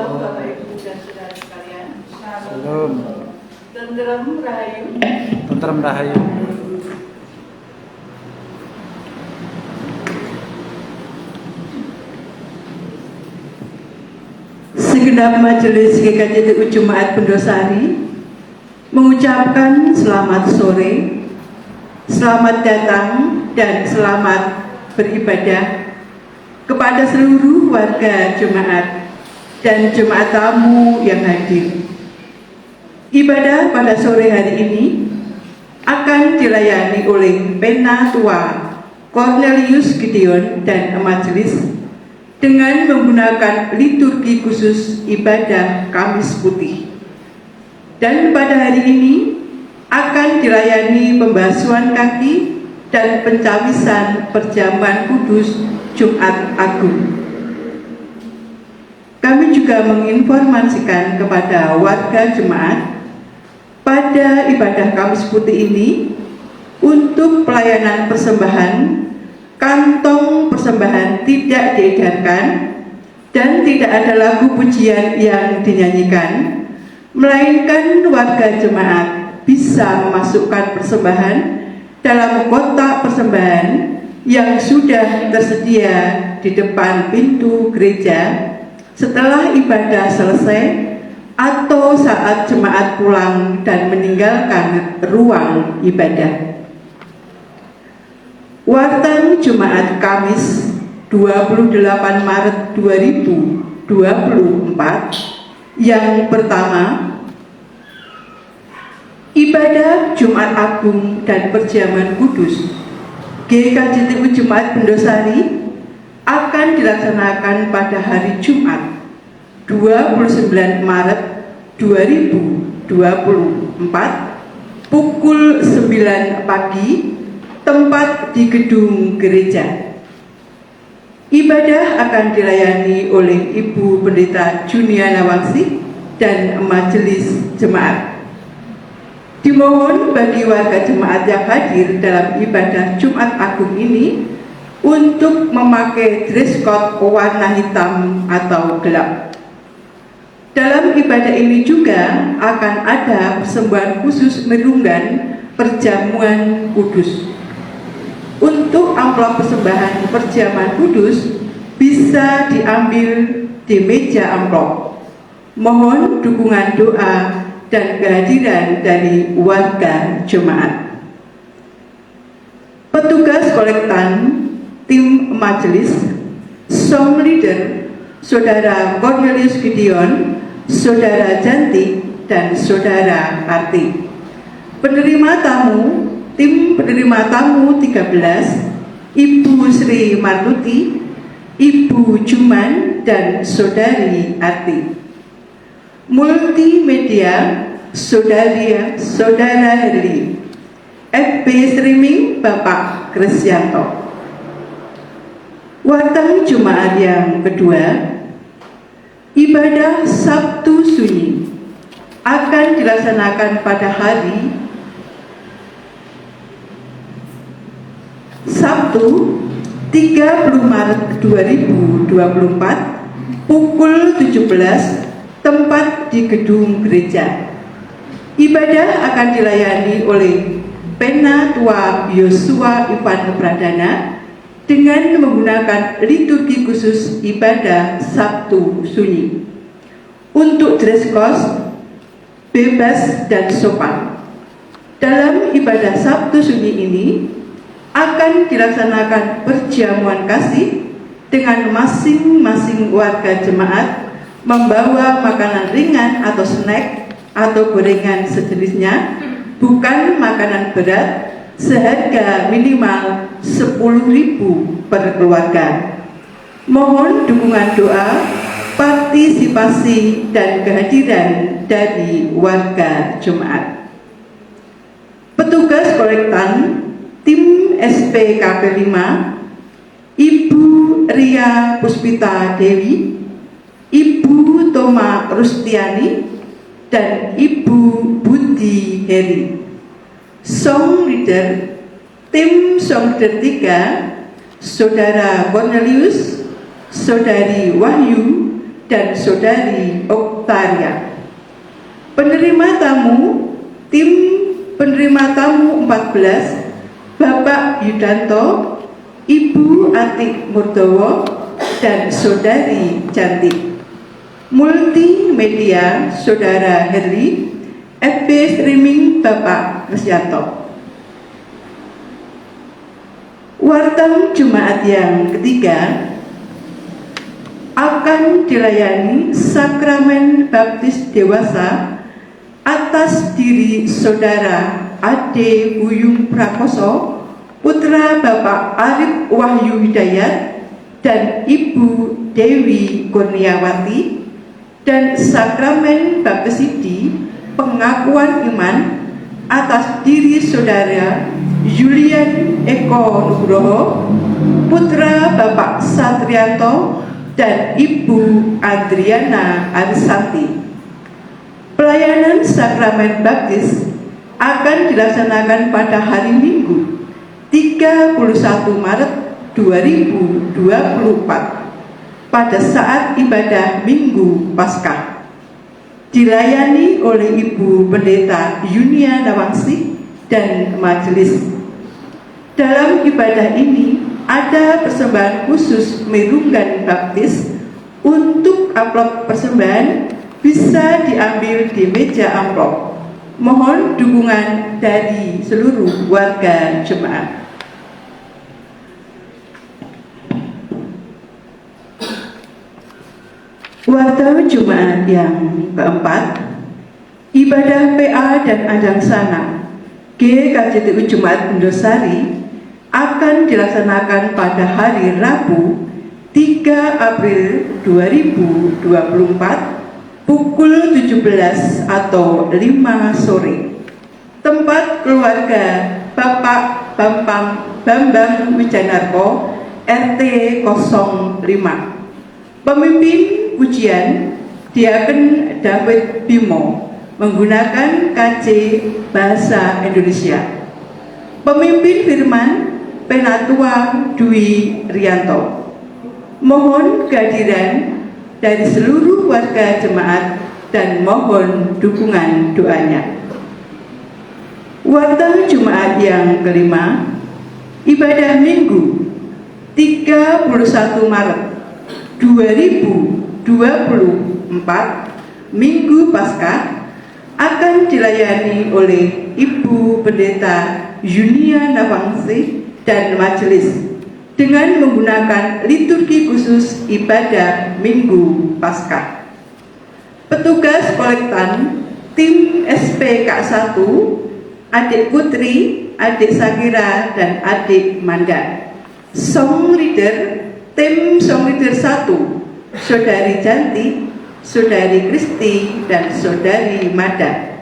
Shalom Bapak Ibu dan Saudara sekalian. Shalom. Tentrem Rahayu. Tentrem Rahayu. Segenap majelis GKJ Jumat Pendosari mengucapkan selamat sore, selamat datang dan selamat beribadah kepada seluruh warga jemaat dan jemaat tamu yang hadir. Ibadah pada sore hari ini akan dilayani oleh Penatua Cornelius Gideon dan majelis dengan menggunakan liturgi khusus ibadah Kamis Putih. Dan pada hari ini akan dilayani pembasuhan kaki dan pencawisan perjamuan kudus Jumat Agung. Kami juga menginformasikan kepada warga jemaat pada ibadah Kamis Putih ini untuk pelayanan persembahan, kantong persembahan tidak diedarkan dan tidak ada lagu pujian yang dinyanyikan, melainkan warga jemaat bisa memasukkan persembahan dalam kotak persembahan yang sudah tersedia di depan pintu gereja setelah ibadah selesai atau saat jemaat pulang dan meninggalkan ruang ibadah. Warta Jumat Kamis 28 Maret 2024 yang pertama, ibadah Jumat Agung dan Perjamuan Kudus GKJ Jumat Pendosari akan dilaksanakan pada hari Jumat 29 Maret 2024 pukul 9 pagi, tempat di gedung gereja. Ibadah akan dilayani oleh Ibu Pendeta Juniana Wangsi dan majelis jemaat. Dimohon bagi warga jemaat yang hadir dalam ibadah Jumat Agung ini untuk memakai dress code warna hitam atau gelap. Dalam ibadah ini juga akan ada persembahan khusus merunggan perjamuan kudus. Untuk amplop persembahan perjamuan kudus bisa diambil di meja amplop. Mohon dukungan doa dan kehadiran dari warga jemaat. Petugas kolektan, tim majelis, song leader, Saudara Cornelius Gideon, Saudara Janti, dan Saudara Arti. Penerima tamu, tim penerima tamu 13, Ibu Sri Martuti, Ibu Juman, dan Saudari Arti. Multimedia, Saudara Herli. FB Streaming, Bapak Krisyanto. Warta Jumat yang kedua, ibadah Sabtu Sunyi akan dilaksanakan pada hari Sabtu 30 Maret 2024 pukul 17, tempat di gedung gereja. Ibadah akan dilayani oleh Penatua Yosua Ivan Pradana dengan menggunakan liturgi khusus ibadah Sabtu Sunyi. Untuk dress code bebas dan sopan. Dalam ibadah Sabtu Sunyi ini akan dilaksanakan perjamuan kasih dengan masing-masing warga jemaat membawa makanan ringan atau snack atau gorengan sejenisnya, bukan makanan berat, seharga minimal 10.000 per keluarga. Mohon dukungan doa, partisipasi, dan kehadiran dari warga jemaat. Petugas kolektan, tim SPKP 5, Ibu Ria Puspita Dewi, Ibu Toma Rustiani, dan Ibu Budi Heri. Song leader, tim song leader 3, Saudara Cornelius, Saudari Wahyu, dan Saudari Oktaria. Penerima tamu, tim penerima tamu 14, Bapak Yudanto, Ibu Atik Murdowo, dan Saudari Cantik. Multimedia Saudara Heri, FB Streaming Bapak Resyanto. Warta Jumat yang ketiga akan dilayani sakramen baptis dewasa atas diri Saudara Ade Buyung Prakoso, putra Bapak Arif Wahyu Hidayat dan Ibu Dewi Kurniawati, dan sakramen baptisidi pengakuan iman atas diri Saudara Julian Eko Nugroho, putra Bapak Satrianto dan Ibu Adriana Arisanti. Pelayanan sakramen baptis akan dilaksanakan pada hari Minggu 31 Maret 2024 pada saat ibadah Minggu Paskah, dilayani oleh Ibu Pendeta Yunia Nawangsi dan majelis. Dalam ibadah ini ada persembahan khusus merunggan baptis. Untuk amplop persembahan bisa diambil di meja amplop. Mohon dukungan dari seluruh warga jemaat. Warta Jumat yang keempat, ibadah PA dan Adang Sana GKJTU Jumat Indosari akan dilaksanakan pada hari Rabu 3 April 2024 pukul 17 atau 5 sore. Tempat keluarga Bapak Bambang Wijanarko, RT 05. Pemimpin pujian Diaken David Bimo menggunakan KJ Bahasa Indonesia. Pemimpin firman Penatua Dwi Rianto. Mohon kehadiran dari seluruh warga jemaat dan mohon dukungan doanya. Warta Jumat yang kelima, ibadah Minggu 31 Maret 2024 Minggu Paskah akan dilayani oleh Ibu Pendeta Yunia Nawangsi dan majelis dengan menggunakan liturgi khusus ibadah Minggu Paskah. Petugas kolektan tim SPK 1, Adik Putri, Adik Sakira, dan Adik Manda. Song leader, tim song leader 1, Saudari Janti, Saudari Kristi, dan Saudari Mada.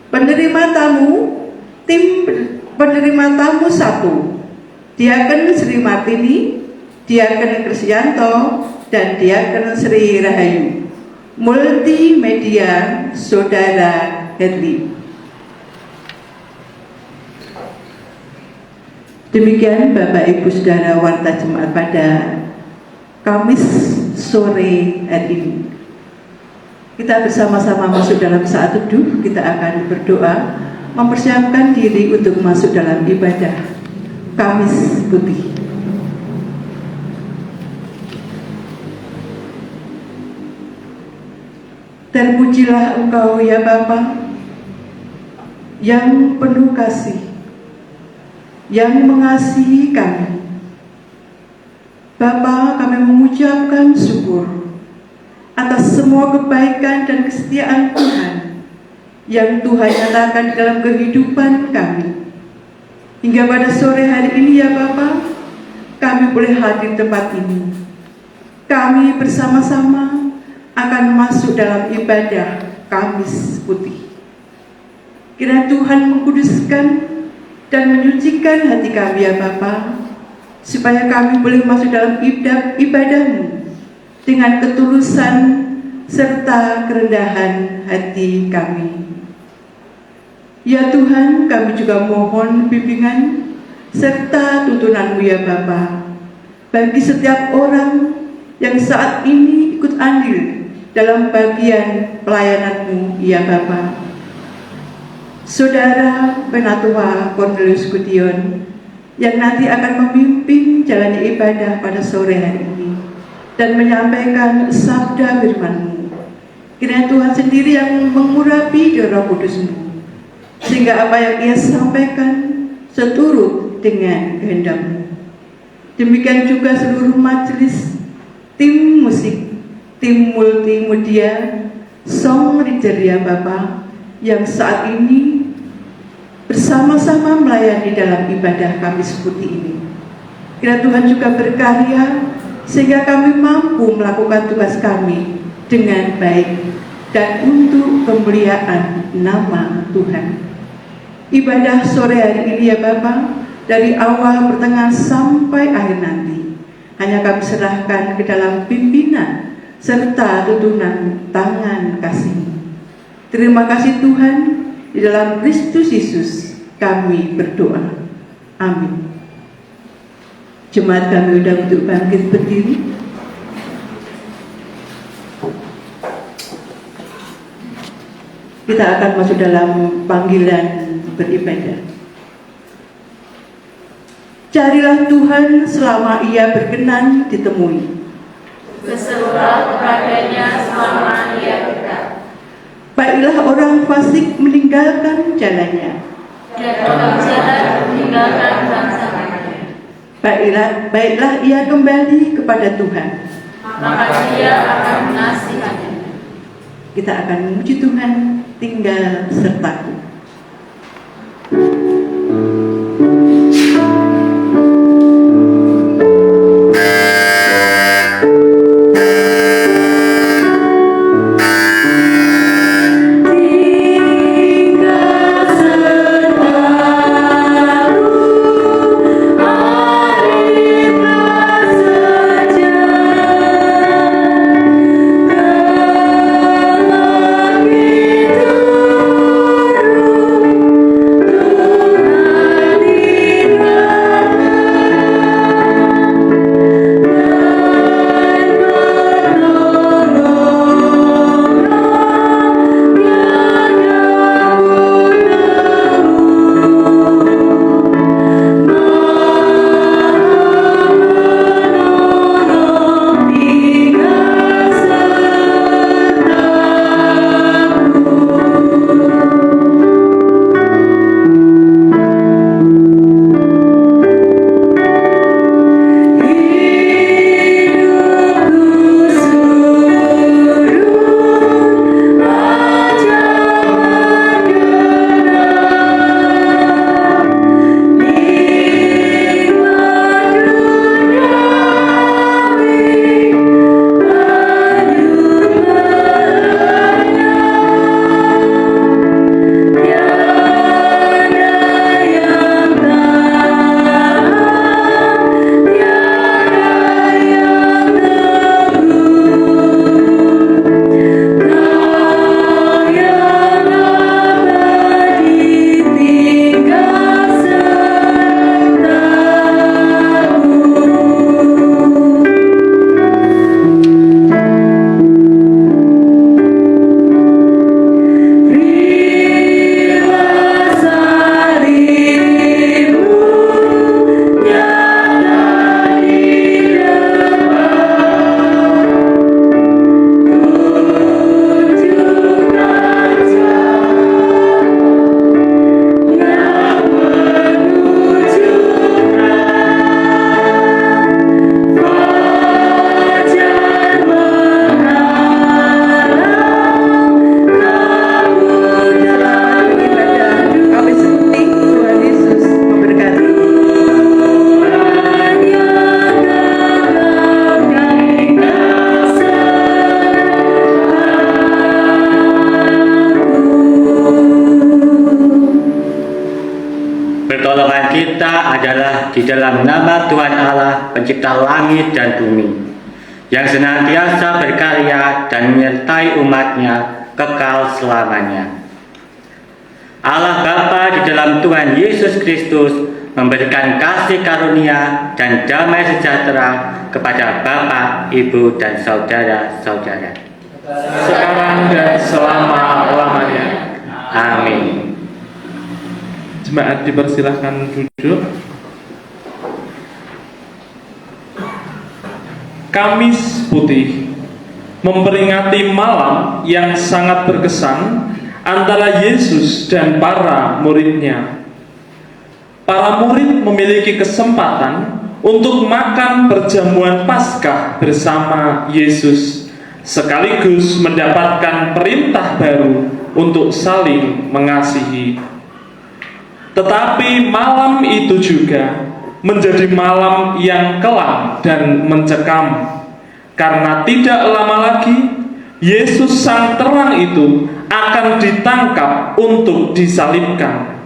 Penerima tamu, tim penerima tamu 1, Diaken Sri Martini, Diaken Krisyanto, dan Diaken Sri Rahayu. Multimedia Saudara Herli. Demikian Bapak Ibu Saudara warta jemaat pada Kamis sore hari ini. Kita bersama-sama masuk dalam saat teduh. Kita akan berdoa mempersiapkan diri untuk masuk dalam ibadah Kamis Putih. Terpujilah Engkau ya Bapa yang penuh kasih, yang mengasihi kami. Bapa, kami mengucapkan syukur atas semua kebaikan dan kesetiaan Tuhan yang Tuhan nyatakan dalam kehidupan kami. Hingga pada sore hari ini ya Bapa, kami boleh hadir di tempat ini. Kami bersama-sama akan masuk dalam ibadah Kamis Putih. Kiranya Tuhan mengkuduskan dan menyucikan hati kami ya Bapa, supaya kami boleh masuk dalam ibadah-Mu dengan ketulusan serta kerendahan hati kami. Ya Tuhan, kami juga mohon bimbingan serta tuntunan-Mu ya Bapa bagi setiap orang yang saat ini ikut andil dalam bagian pelayanan-Mu, ya Bapa. Saudara Penatua Cornelius Gudion yang nanti akan memimpin jalannya ibadah pada sore hari ini dan menyampaikan sabda firman-Mu. Kiranya Tuhan sendiri yang mengurapi di Roh Kudus-Mu, sehingga apa yang Ia sampaikan seturut dengan kehendak-Mu. Demikian juga seluruh majelis, tim musik, tim multimedia, song leader ya Bapa, yang saat ini bersama-sama melayani dalam ibadah Kamis Putih ini. Kiranya Tuhan juga berkarya sehingga kami mampu melakukan tugas kami dengan baik dan untuk kemuliaan nama Tuhan. Ibadah sore hari ini ya Bapa, dari awal pertengahan sampai akhir nanti, hanya kami serahkan ke dalam pimpinan serta tuntunan tangan kasih-Mu. Terima kasih Tuhan, di dalam Kristus Yesus kami berdoa. Amin. Jemaat kami undang untuk bangkit berdiri. Kita akan masuk dalam panggilan beribadah. Carilah Tuhan selama Ia berkenan ditemui. Berserulah kepadanya selama Ia dekat. Baiklah orang fasik meninggalkan jalannya, Dan orang jahat meninggalkan bangsa-Nya. Baiklah ia kembali kepada Tuhan. Maka Dia akan mengasihinya. Kita akan memuji Tuhan, tinggal sertaku. di dalam nama Tuhan Allah, pencipta langit dan bumi, yang senantiasa berkarya dan menyertai umatnya kekal selamanya. Allah Bapa di dalam Tuhan Yesus Kristus memberikan kasih karunia dan damai sejahtera kepada Bapak, Ibu, dan saudara-saudara. sekarang dan selama-lamanya. Amin. Jemaat dipersilahkan duduk. Kamis Putih memperingati malam yang sangat berkesan antara Yesus dan para muridnya. Para murid memiliki kesempatan untuk makan perjamuan Paskah bersama Yesus, sekaligus mendapatkan perintah baru untuk saling mengasihi. Tetapi malam itu juga menjadi malam yang kelam dan mencekam, karena tidak lama lagi Yesus Sang Terang itu akan ditangkap untuk disalibkan.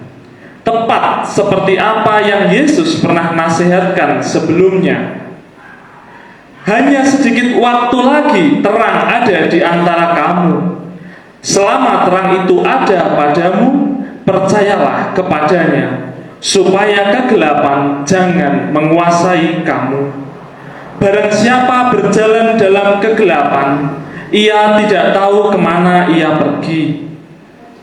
Tepat seperti apa yang Yesus pernah nasihatkan sebelumnya. Hanya sedikit waktu lagi terang ada di antara kamu. Selama terang itu ada padamu, percayalah kepadanya, supaya kegelapan jangan menguasai kamu. Barang siapa berjalan dalam kegelapan, ia tidak tahu kemana ia pergi.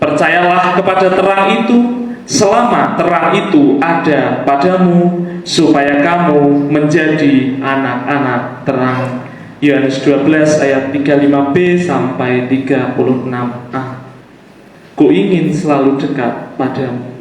Percayalah kepada terang itu, selama terang itu ada padamu, supaya kamu menjadi anak-anak terang. Yohanes 12 ayat 35b sampai 36a. Ku ingin selalu dekat padamu.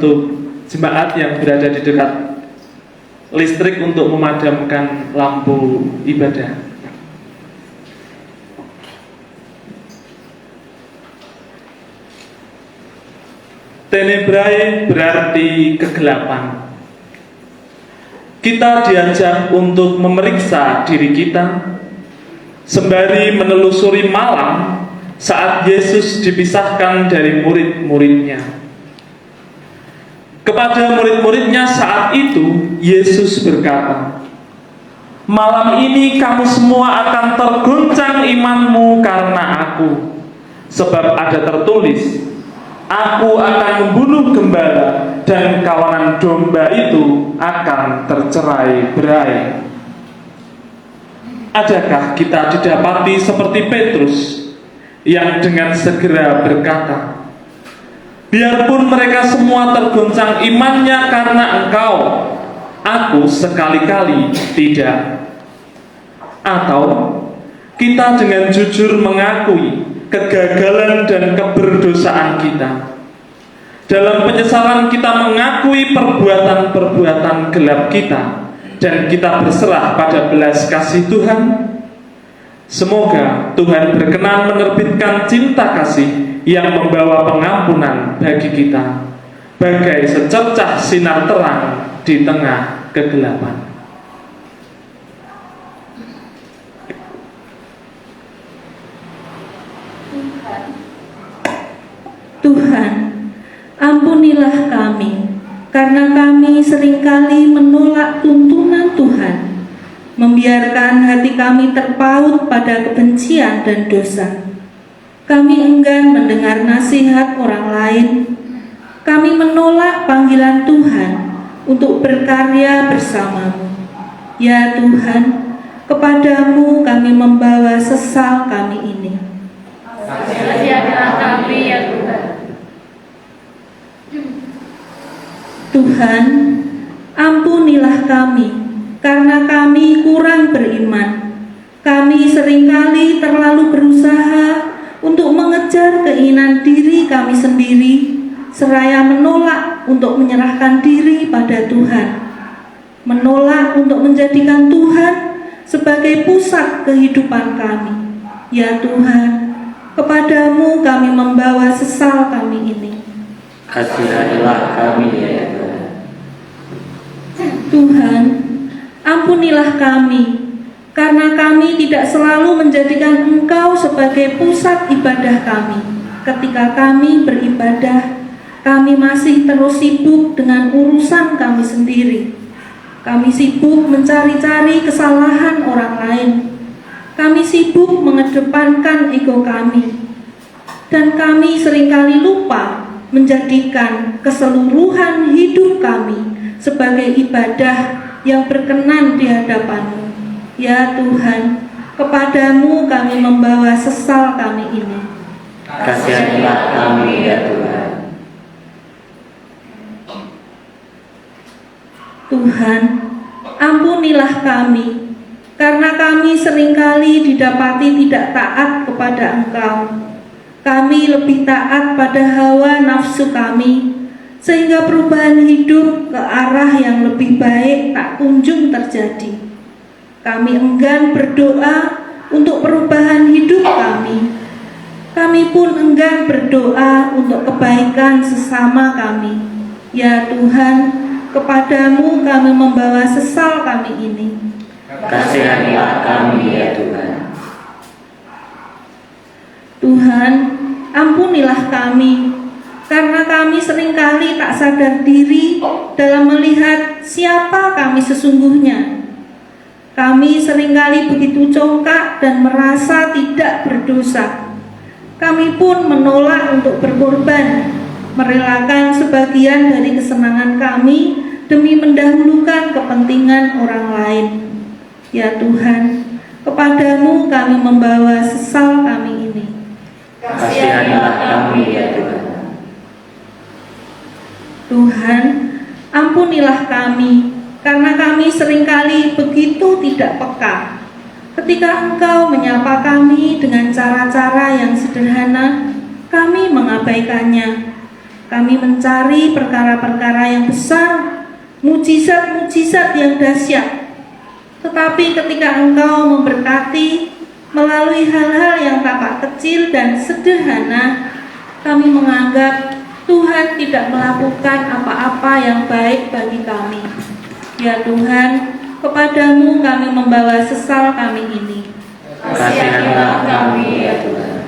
Untuk jemaat yang berada di dekat listrik untuk memadamkan lampu ibadah. Tenebrae berarti kegelapan. Kita diajak untuk memeriksa diri kita sembari menelusuri malam saat Yesus dipisahkan dari murid-muridnya. Kepada murid-muridnya saat itu, Yesus berkata, "Malam ini kamu semua akan terguncang imanmu karena aku. Sebab ada tertulis, Aku akan membunuh gembala dan kawanan domba itu akan tercerai-berai." Adakah kita didapati seperti Petrus yang dengan segera berkata, "Biarpun mereka semua terguncang imannya karena Engkau, aku sekali-kali tidak"? Atau kita dengan jujur mengakui kegagalan dan keberdosaan kita. Dalam penyesalan kita mengakui perbuatan-perbuatan gelap kita dan kita berserah pada belas kasih Tuhan. Semoga Tuhan berkenan menerbitkan cinta kasih yang membawa pengampunan bagi kita, bagai secercah sinar terang di tengah kegelapan. Tuhan, ampunilah kami, karena kami seringkali menolak tuntunan Tuhan, membiarkan hati kami terpaut pada kebencian dan dosa. Kami enggan mendengar nasihat orang lain. Kami menolak panggilan Tuhan untuk berkarya bersama-Mu. Ya Tuhan, kepadamu kami membawa sesal kami ini. Kasihilah kami ya Tuhan. Tuhan, ampunilah kami, karena kami kurang beriman. Kami seringkali terlalu berusaha untuk mengejar keinginan diri kami sendiri, seraya menolak untuk menyerahkan diri pada Tuhan, menolak untuk menjadikan Tuhan sebagai pusat kehidupan kami. Ya Tuhan, kepadamu kami membawa sesal kami ini. Kasihanilah kami ya Tuhan. Tuhan, ampunilah kami, karena kami tidak selalu menjadikan Engkau sebagai pusat ibadah kami. Ketika kami beribadah, kami masih terus sibuk dengan urusan kami sendiri. Kami sibuk mencari-cari kesalahan orang lain. Kami sibuk mengedepankan ego kami. Dan kami seringkali lupa menjadikan keseluruhan hidup kami sebagai ibadah yang berkenan di hadapan-Mu. Ya Tuhan, kepadamu kami membawa sesal kami ini. Kasihanilah kami ya Tuhan. Tuhan, ampunilah kami, karena kami seringkali didapati tidak taat kepada Engkau. Kami lebih taat pada hawa nafsu kami, sehingga perubahan hidup ke arah yang lebih baik tak kunjung terjadi. Kami enggan berdoa untuk perubahan hidup kami. Kami pun enggan berdoa untuk kebaikan sesama kami. Ya Tuhan, kepadamu kami membawa sesal kami ini. Kasihanilah kami ya Tuhan. Tuhan, ampunilah kami, karena kami seringkali tak sadar diri dalam melihat siapa kami sesungguhnya. Kami seringkali begitu congkak dan merasa tidak berdosa. Kami pun menolak untuk berkorban, merelakan sebagian dari kesenangan kami demi mendahulukan kepentingan orang lain. Ya Tuhan, kepadamu kami membawa sesal kami ini. Kasihanilah kami ya Tuhan. Tuhan, ampunilah kami, karena kami seringkali begitu tidak peka. Ketika Engkau menyapa kami dengan cara-cara yang sederhana, kami mengabaikannya. Kami mencari perkara-perkara yang besar, mujizat-mujizat yang dahsyat. Tetapi ketika Engkau memberkati melalui hal-hal yang tampak kecil dan sederhana, kami menganggap Tuhan tidak melakukan apa-apa yang baik bagi kami. Ya Tuhan, kepadamu kami membawa sesal kami ini. Kasihanilah kami ya Tuhan.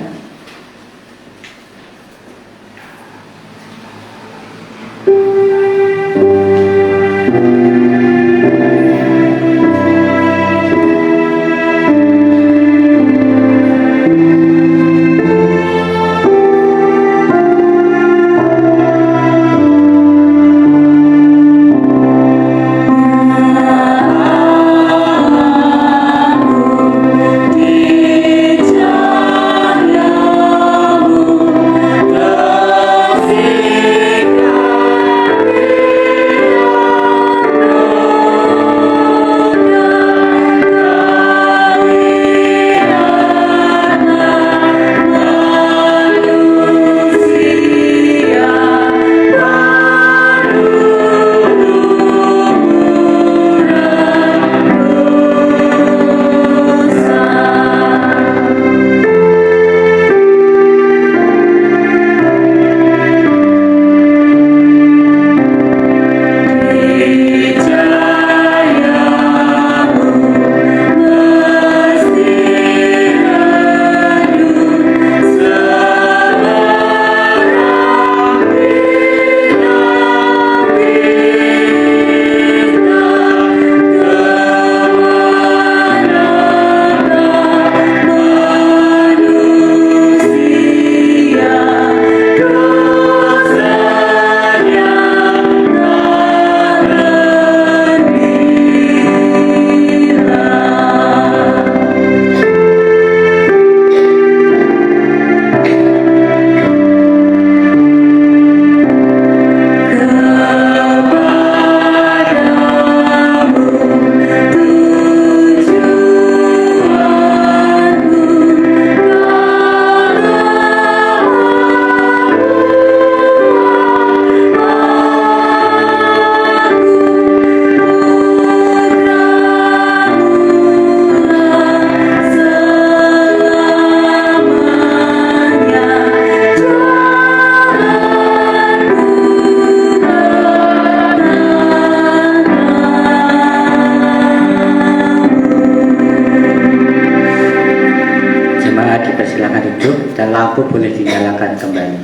lampu boleh dinyalakan kembali.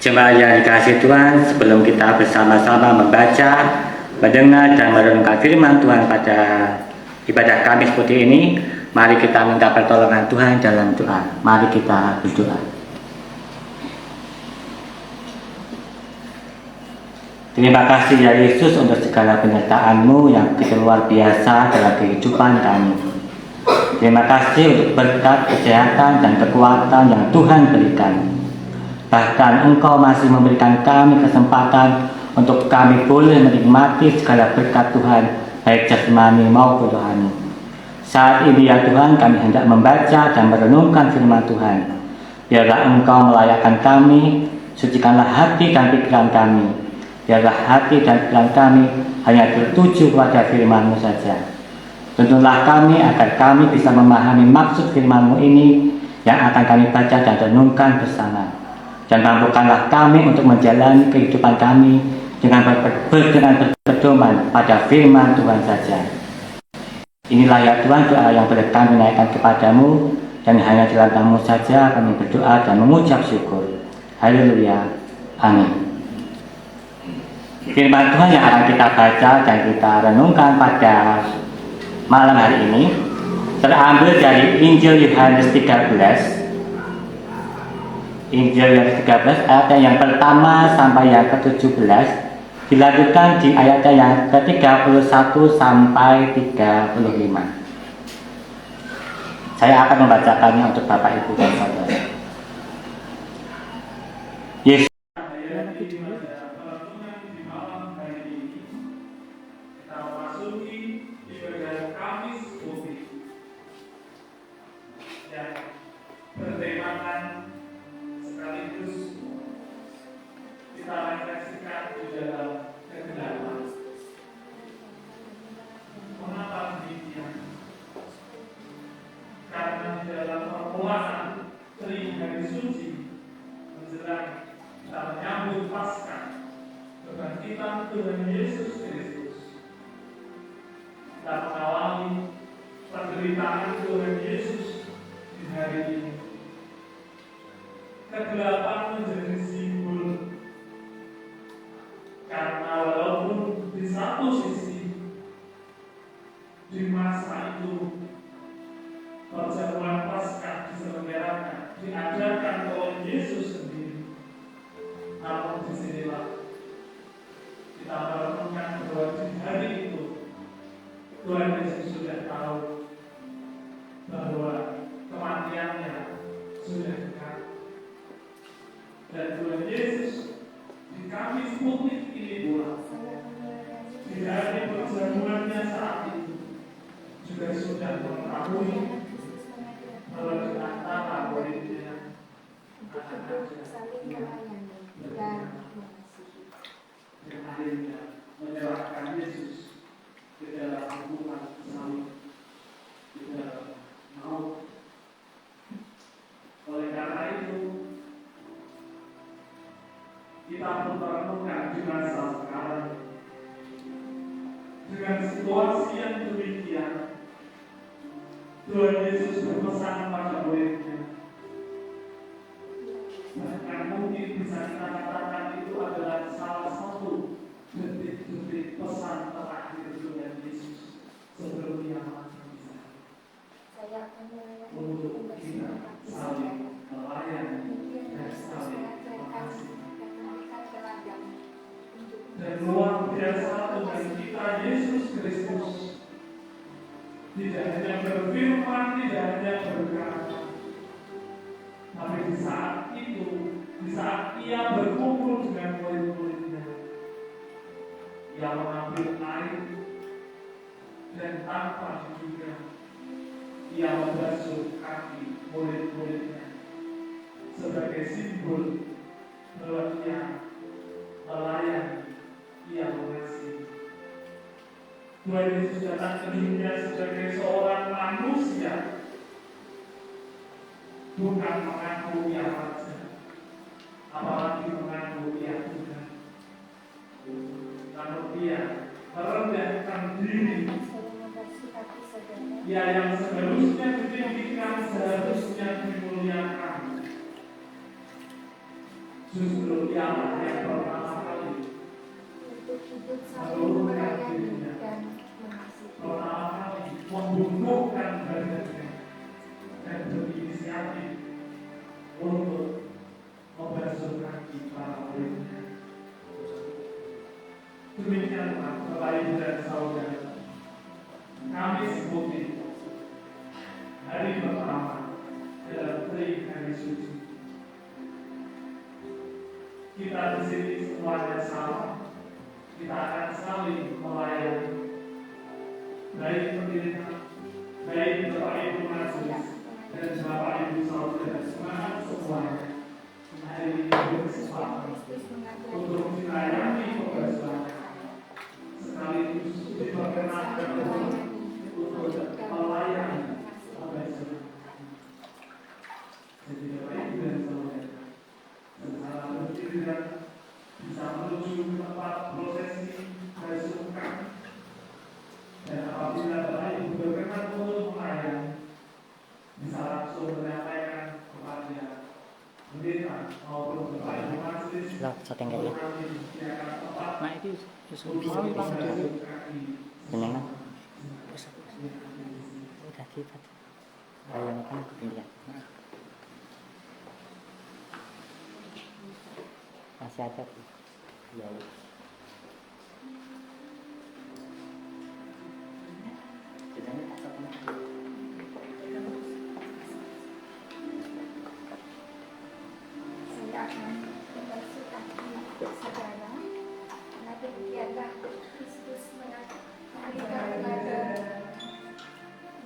Jemaat yang dikasihi Tuhan, sebelum kita bersama-sama membaca, mendengar dan merenungkan firman Tuhan pada ibadah kami seperti ini, mari kita minta pertolongan Tuhan dalam doa. Mari kita berdoa. Terima kasih ya Yesus untuk segala penyertaan-Mu yang begitu luar biasa dalam kehidupan kami. Terima kasih untuk berkat, kesehatan, dan kekuatan yang Tuhan berikan. Bahkan Engkau masih memberikan kami kesempatan untuk kami boleh menikmati segala berkat Tuhan, baik jasmani maupun rohani. Saat ini ya Tuhan, kami hendak membaca dan merenungkan firman Tuhan. Biarlah Engkau melayakkan kami, sucikanlah hati dan pikiran kami. Biarlah hati dan pikiran kami hanya tertuju pada firman-Mu saja. Tuntunlah kami agar kami bisa memahami maksud firman-Mu ini yang akan kami baca dan renungkan bersama. Dan mampukanlah kami untuk menjalani kehidupan kami dengan berpedoman pada firman Tuhan saja. Inilah ya Tuhan doa yang boleh kami naikkan kepadamu, dan hanya dalam nama-Mu saja kami berdoa dan mengucap syukur. Haleluya. Amin. Firman Tuhan yang akan kita baca dan kita renungkan pada malam hari ini terambil dari Injil Yohanes 13. Injil Yohanes 13 ayat yang pertama sampai yang ke-17, dilanjutkan di ayat yang ke-31 sampai 35. Saya akan membacakannya untuk Bapak Ibu dan Saudara. Yesus bertemakan sekaligus kita refleksikan di dalam kegelapan. Mengapa demikian? Karena di dalam perkuasaan Tuhan Yesus Kristus. Kita mengawali penderitaan Tuhan Yesus di hari ini. Kegelapan menjadi simbol, karena walaupun di satu sisi di masa itu perjamuan Paskah diselenggarakan, diadakan oleh Yesus sendiri, namun disinilah kita merenungkan bahwa di hari itu Tuhan Yesus sudah tahu bahwa kematiannya sudah dekat, dan Tuhan Yesus di Kamis Putih ini pula, di hari perjamuannya saat itu juga sudah mengetahui bahwa di antara muridnya saling melayani dan mengasihi. dan akhirnya menyerahkan Yesus ke dalam hukuman salib, di dalam maut. Oleh karena itu, kita perlu merenungkan di masa sekarang dengan situasi yang demikian. Tuhan Yesus berpesan pada muridnya, bahkan mungkin bisa kita katakan itu adalah salah satu detik-detik pesan terakhir Tuhan Yesus sebelum Dia mati di sana, Saya akan melayani untuk kita saling melayani dan saling mengasihi. Dan luar biasa Tuhan kita Yesus Kristus tidak hanya berfirman, tidak hanya berkata, tapi di saat itu, di saat Ia berkumpul dengan murid-muridnya, Ia mengambil air dan tanpa diduga Ia membasuh kaki murid-muridnya sebagai simbol bahwa Ia melayani, Ia mengasihi. Tuhan Yesus datang ke dunia sebagai seorang manusia, bukan mengaku Ia raja, apalagi mengaku Ia Tuhan. Namun Dia merendahkan diri. Ia yang seharusnya ditinggikan, seharusnya dimuliakan, justru Ia yang pertama kali menurunkan dirinya, pertama kali membunuhkan badannya dan berinisiatif untuk membasuh kaki para muridnya. Demikianlah Bapak Ibu dan Saudara, Kamis Putih, hari pertama dalam Tri Hari Suci. Kita di sini semuanya sama. Kita akan saling melayani, baik pendirian, baik Bapak Ibu Majelis dan Bapak Ibu Saudara semuanya. Hari ini berkesempatan untuk melayani pembasuhan, sekaligus diperkenankan untuk melayani pembasuhan. Jadi Bapak Ibu dan Saudara, secara berdirian bisa menuju ke tempat prosesi basuhan, dan apabila Bapak Ibu berkenan untuk melayani, bisa langsung menyampaikan kepada pendeta maupun Bapak Ibu Majelis untuk nanti disediakan tempat Nah itu untuk membasuh kaki. Benar. Kaki Pak. Ayo kan kemudian. Masih ada tuh. Ya. Saya akan membasuh kaki saudara, karena demikianlah Kristus memberikan teladan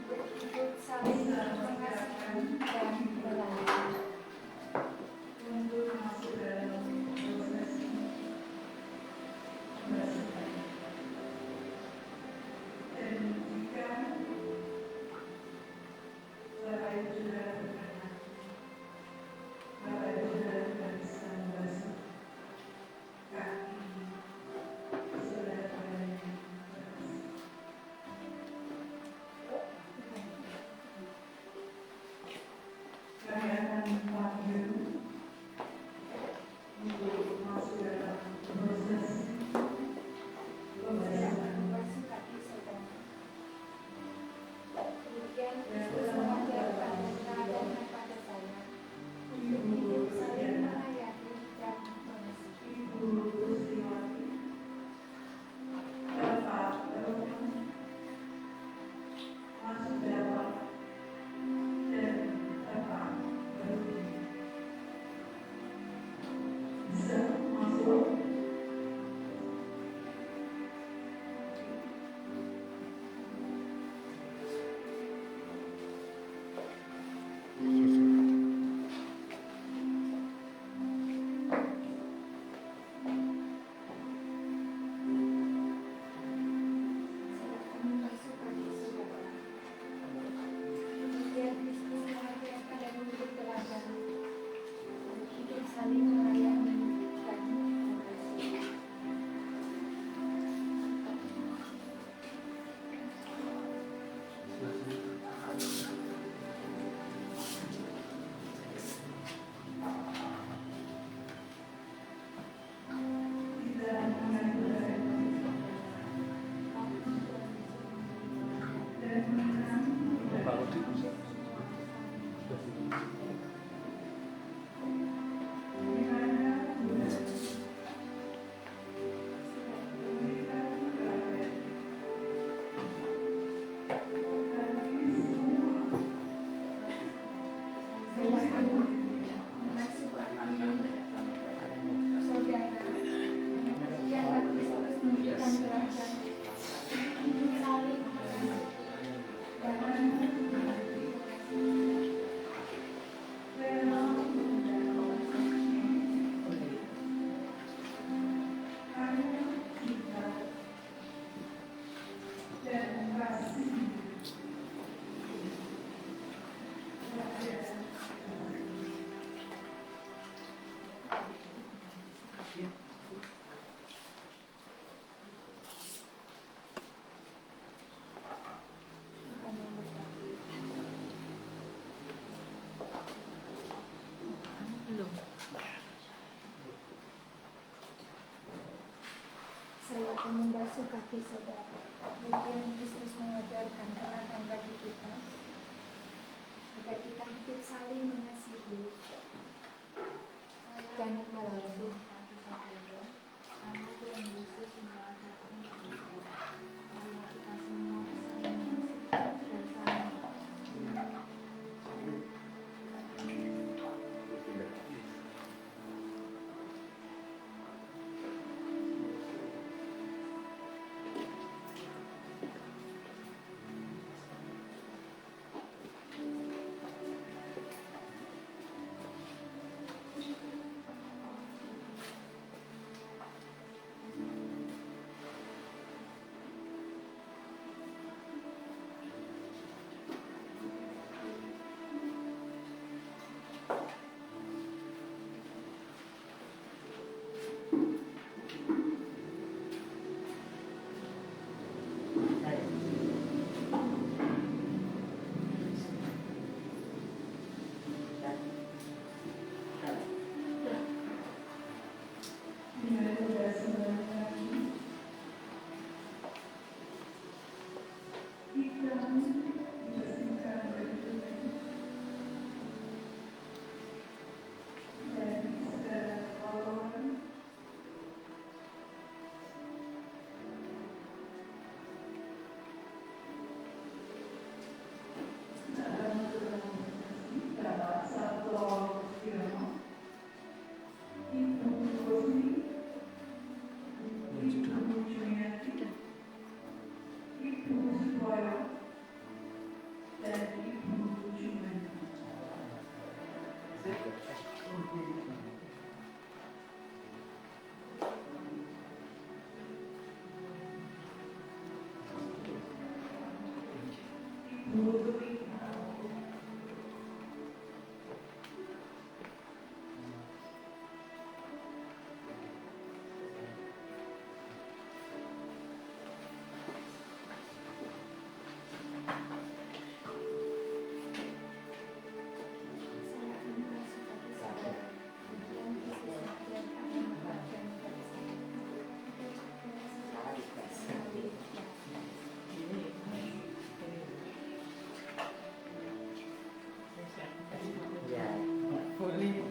untuk hidup saling mengasihi dan melayani. Mundur masuk dalam prosesi pembasuhan. Dan jika Bapak Ibu sudah berkenan, Bapak Ibu sudah bisa Saya akan membasuh kaki saudara. Kemudian Kristus mengajarkan teladan bagi kita agar kita hidup saling mengasihi dan melalui Ya. Boleh nih?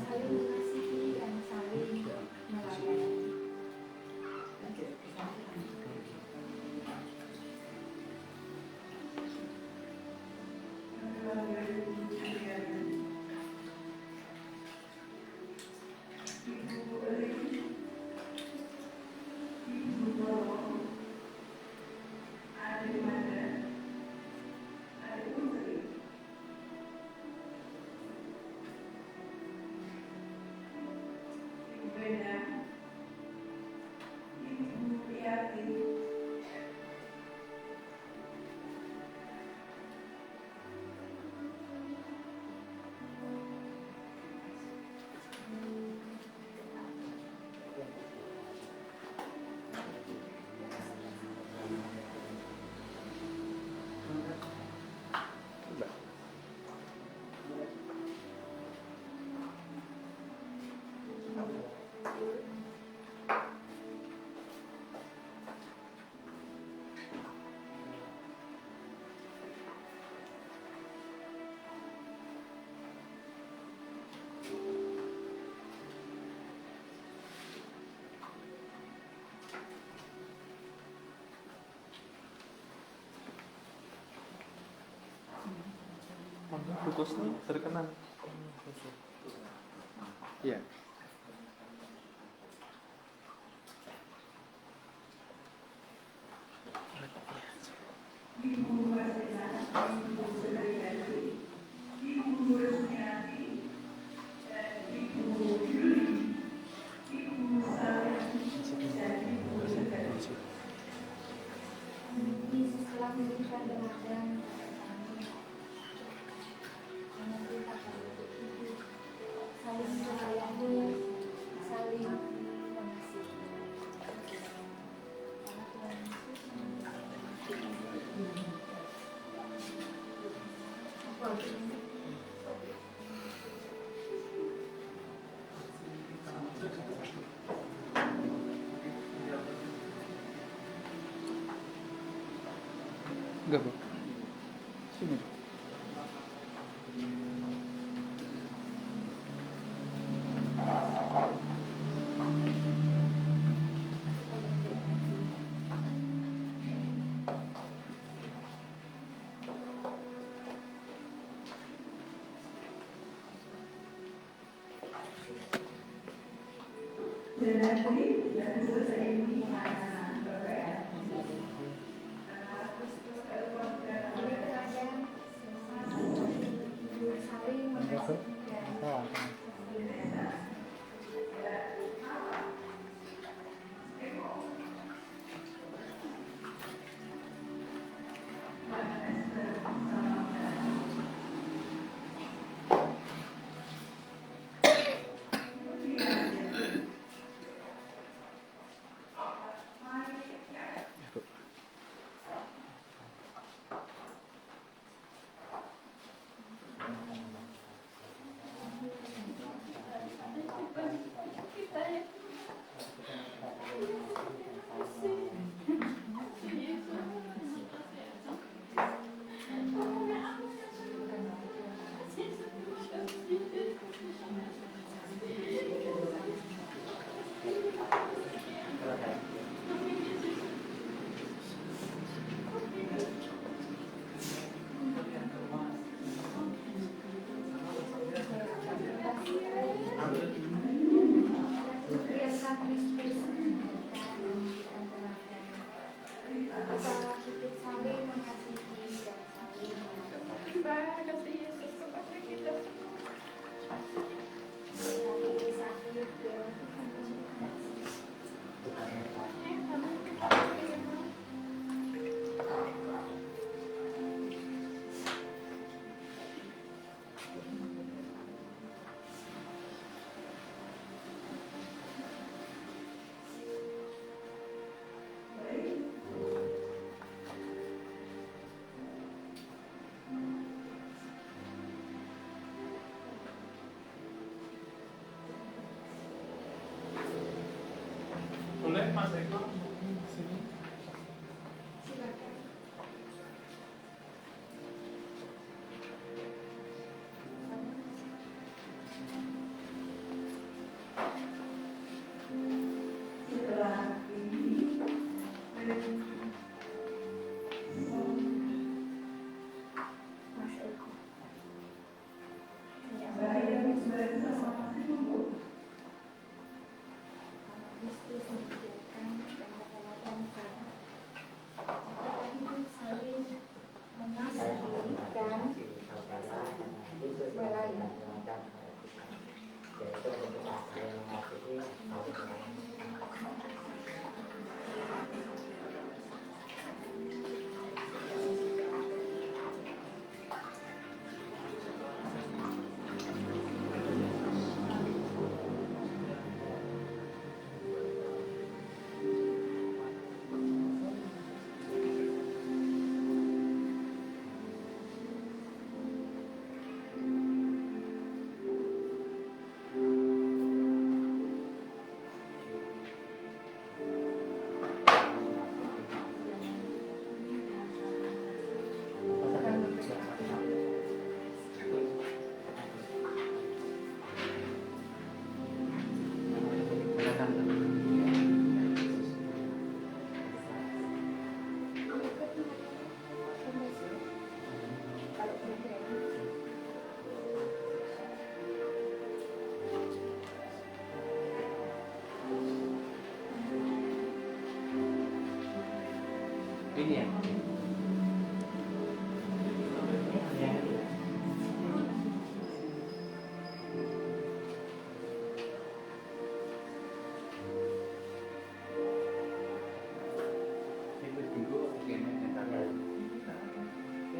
saling mengasihi dan saling Bukosnya terkenal. Iya. Yesus telah memberikan teladan kepada kami. Karena kita perlu hidup, saling menyayangi, saling mengasihi. Karena Tuhan Yesus Enggak, Bu. Sini. saling mengasihi dan biarkan Kristus mengajarkan dan teladan. Kita hidup saling mengasihi dan saling mengasihi. Kasih Yesus kepada kita. Tapi saat hidup Boleh Mas Eko sini. silakan. Mas Eko. Kristus menyediakan dan Ini ya.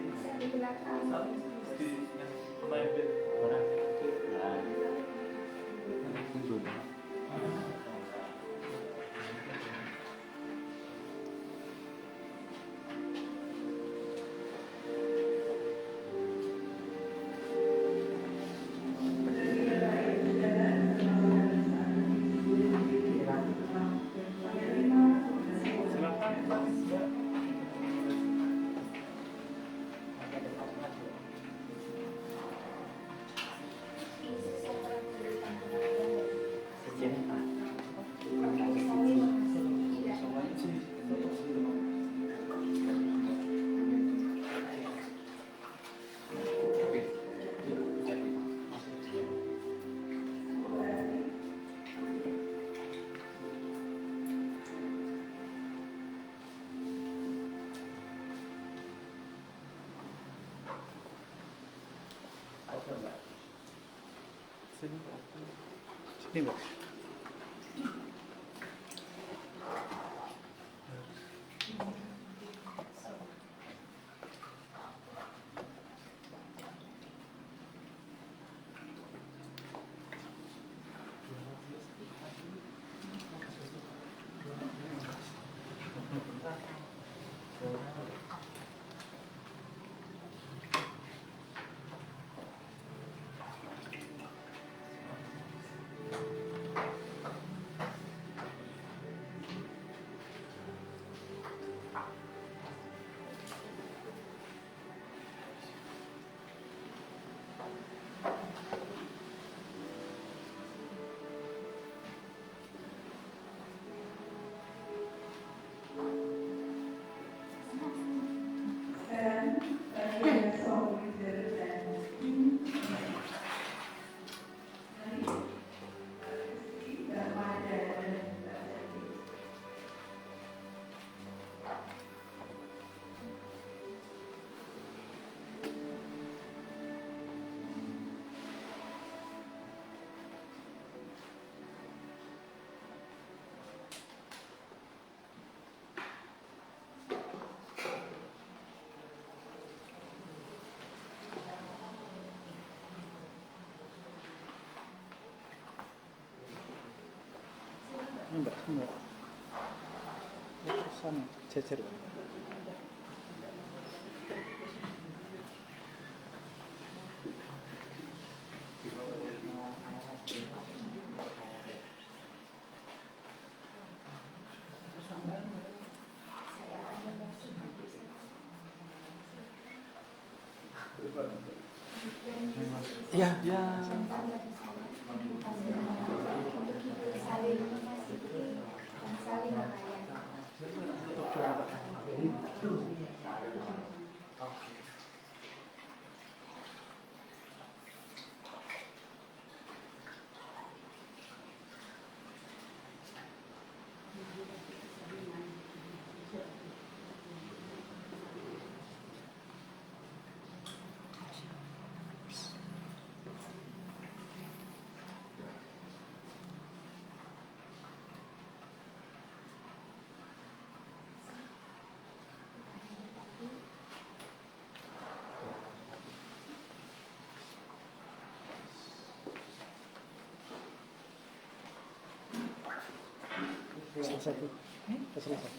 Bisa di belakang. Sini, Mbak. Mbak, Mbak. Sana, cecer. Ya, ya. Saling mengasihi dan saling melayani. Selesai tuh. Selesai.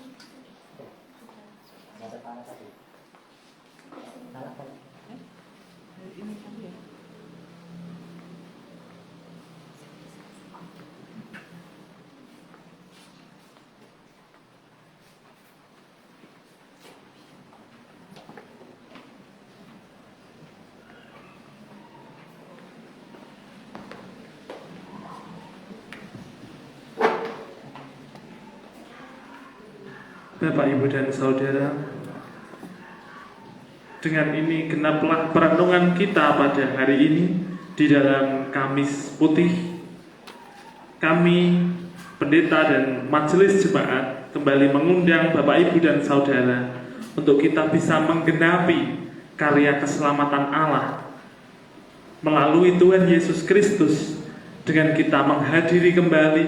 Bapak, Ibu, dan Saudara, dengan ini genaplah perenungan kita pada hari ini di dalam Kamis Putih. Kami, pendeta dan majelis jemaat, kembali mengundang Bapak, Ibu, dan Saudara untuk kita bisa menggenapi karya keselamatan Allah melalui Tuhan Yesus Kristus dengan kita menghadiri kembali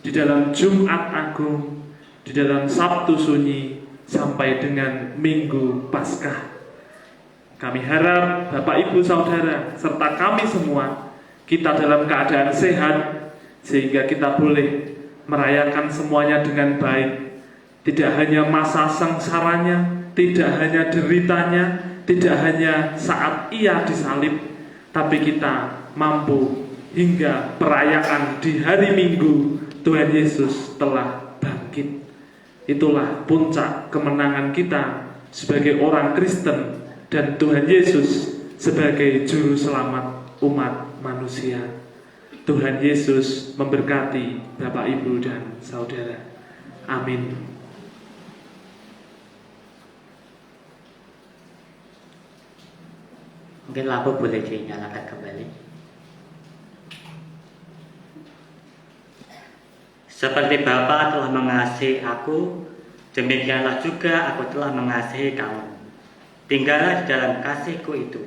di dalam Jumat Agung, di dalam Sabtu Sunyi, sampai dengan Minggu Paskah. Kami harap Bapak Ibu Saudara serta kami semua kita dalam keadaan sehat sehingga kita boleh merayakan semuanya dengan baik. Tidak hanya masa sengsaranya, tidak hanya deritanya, tidak hanya saat ia disalib, tapi kita mampu hingga perayaan di hari Minggu Tuhan Yesus telah bangkit. Itulah puncak kemenangan kita sebagai orang Kristen dan Tuhan Yesus sebagai juru selamat umat manusia. Tuhan Yesus memberkati Bapak, Ibu, dan Saudara. Amin. Mungkin lampu boleh dinyalakan kembali. Seperti Bapa telah mengasihi aku, demikianlah juga aku telah mengasihi kamu. Tinggallah di dalam kasihku itu.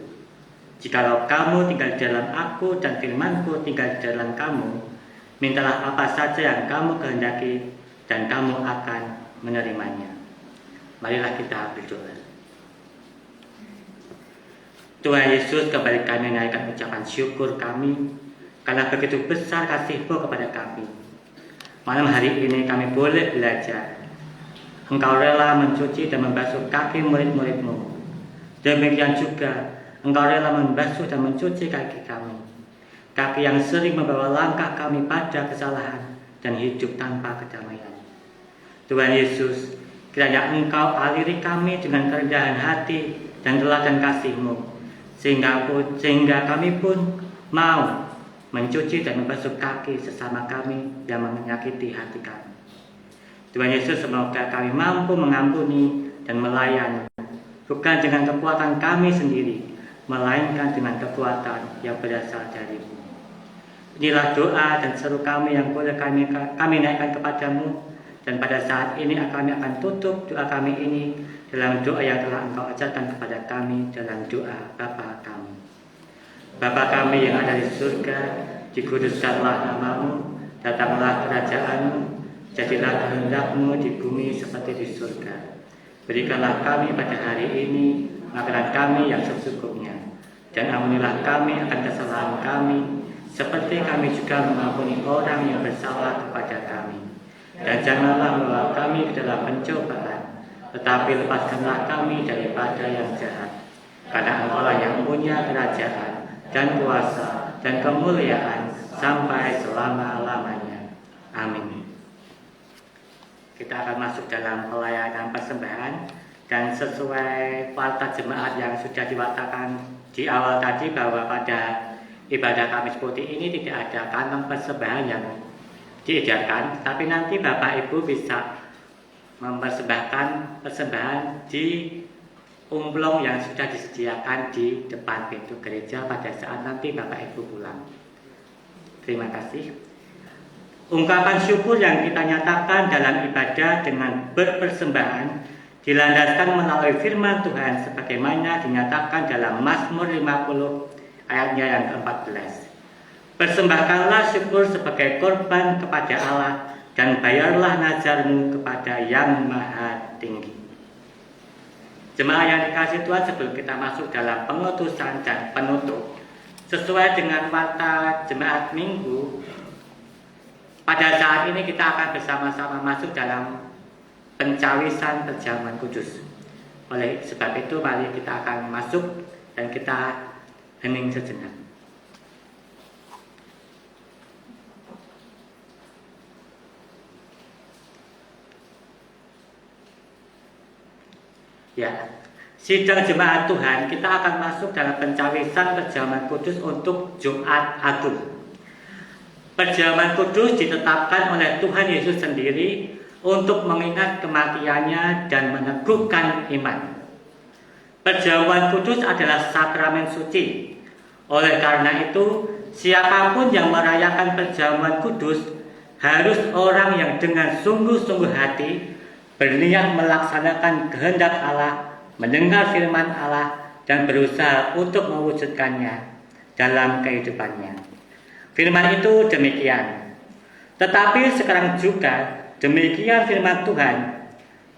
Jikalau kamu tinggal di dalam aku dan firmanku tinggal di dalam kamu, mintalah apa saja yang kamu kehendaki dan kamu akan menerimanya. Marilah kita berdoa. Tuhan Yesus, kembali kami menaikkan ucapan syukur kami karena begitu besar kasih-Mu kepada kami. Malam hari ini kami boleh belajar. Engkau rela mencuci dan membasuh kaki murid-murid-Mu. Demikian juga Engkau rela membasuh dan mencuci kaki kami, kaki yang sering membawa langkah kami pada kesalahan dan hidup tanpa kedamaian. Tuhan Yesus, kiranya Engkau aliri kami dengan kerendahan hati dan teladan kasih-Mu, sehingga kami pun mau mencuci dan membasuh kaki sesama kami yang menyakiti hati kami. Tuhan Yesus, semoga kami mampu mengampuni dan melayani, bukan dengan kekuatan kami sendiri, melainkan dengan kekuatan yang berasal dari-Mu. Inilah doa dan seru kami yang boleh kami naikkan kepadamu, dan pada saat ini kami akan tutup doa kami ini dalam doa yang telah Engkau ajarkan kepada kami dalam doa Bapa kami. Bapa kami yang ada di surga, dikuduskanlah nama-Mu, datanglah kerajaan-Mu, jadilah kehendak-Mu di bumi seperti di surga. Berikanlah kami pada hari ini makanan kami yang secukupnya, dan ampunilah kami akan kesalahan kami, seperti kami juga mengampuni orang yang bersalah kepada kami. Dan janganlah membawa kami ke dalam pencobaan, tetapi lepaskanlah kami daripada yang jahat. Karena Engkau-lah yang punya kerajaan dan kuasa dan kemuliaan sampai selama-lamanya. Amin. Kita akan masuk dalam pelayanan persembahan, dan sesuai warta jemaat yang sudah diwatakan di awal tadi bahwa pada ibadah Kamis Putih ini tidak ada kantong persembahan yang diedarkan, tapi nanti Bapak Ibu bisa mempersembahkan persembahan di umplong yang sudah disediakan di depan pintu gereja pada saat nanti Bapak Ibu pulang. Terima kasih. Ungkapan syukur yang kita nyatakan dalam ibadah dengan berpersembahan dilandaskan melalui firman Tuhan sebagaimana dinyatakan dalam Mazmur 50 ayatnya yang ke-14. Persembahkanlah syukur sebagai korban kepada Allah dan bayarlah nazarmu kepada Yang Maha Tinggi. Jemaah yang dikasihi Tuhan, sebelum kita masuk dalam pengutusan dan penutup sesuai dengan warta jemaat minggu, pada saat ini kita akan bersama-sama masuk dalam pencawisan perjamuan kudus. Oleh sebab itu mari kita akan masuk dan kita hening sejenak. Ya, sidang jemaat Tuhan, kita akan masuk dalam pencawisan perjamuan kudus untuk Jumat Agung. Perjamuan kudus ditetapkan oleh Tuhan Yesus sendiri untuk mengingat kematiannya dan meneguhkan iman. Perjamuan kudus adalah sakramen suci. Oleh karena itu, siapapun yang merayakan perjamuan kudus harus orang yang dengan sungguh-sungguh hati berniat melaksanakan kehendak Allah, mendengar firman Allah, dan berusaha untuk mewujudkannya dalam kehidupannya. Firman itu demikian. Tetapi sekarang juga demikian firman Tuhan,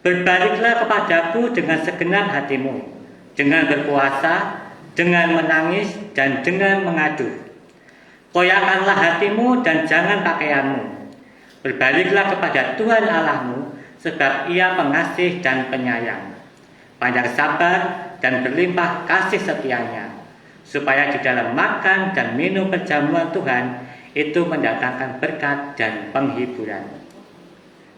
berbaliklah kepadaku dengan segenap hatimu, dengan berpuasa, dengan menangis, dan dengan mengadu. Koyakkanlah hatimu dan jangan pakaianmu. Berbaliklah kepada Tuhan Allahmu, sebab Ia pengasih dan penyayang, panjang sabar dan berlimpah kasih setianya, supaya di dalam makan dan minum perjamuan Tuhan itu mendatangkan berkat dan penghiburan.